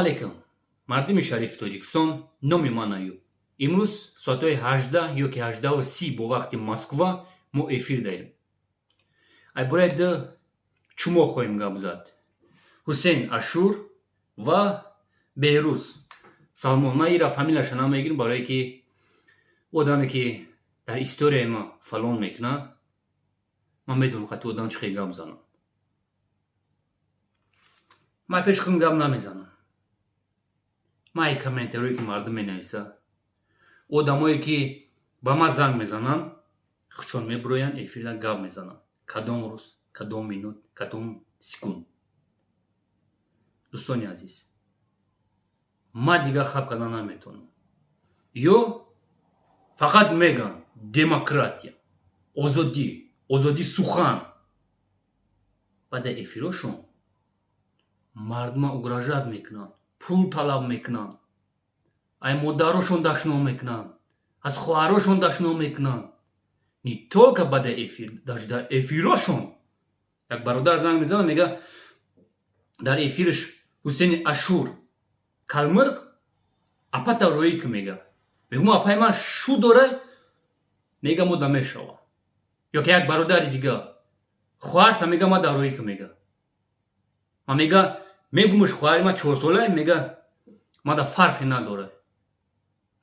علیکم. مردم شریف تاجیکستان نام من ایو. امروز ساعتای 18 یا که 18:30 با وقت مسکو ما افیر داریم. ای باید چما خواهیم گپ زد. حسین اشور و بهروز سلمان. من ایرا فامیلش نمیگیرم برای که آدمی که در استوری ما فلان میکنه من میدونم که تو آدم چی گپ زنم. من پیش خودم گپ نمیزنم. من ای کامنتری که مردم مینویسه آدمایی که با ما زنگ میزنن خودشون میبروین افیر گپ میزنن. کدام روز، کدام مینوت، کدام سکوند. دوستانی عزیز، من دیگه خب کردن نمیتونم. یا فقط میگن دموکراتیا، آزادی سخن. بعد افیرشون مردم اگراژات میکنن، پول طلب میکنن، ای مادرشون دشنام میکنن، از خواهرشون دشنام میکنن. نی تولکه بعد افیر در افیرشون یک برادر زنگ میزنه میگه در افیرش حسین اشور کلمرغ اپا روی که میگه اپای من شو داره میگه ما دمه شوا. یا که یک برادر دیگه خواهر تا میگه ما در روی که میگه ما میگه میگمش خواهر ما 4 ساله میگه ما در فرقی نداره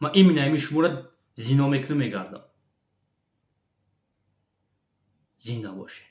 ما ایمینه ایمیش مورد زینا میکنه میگردم. زنده باشه.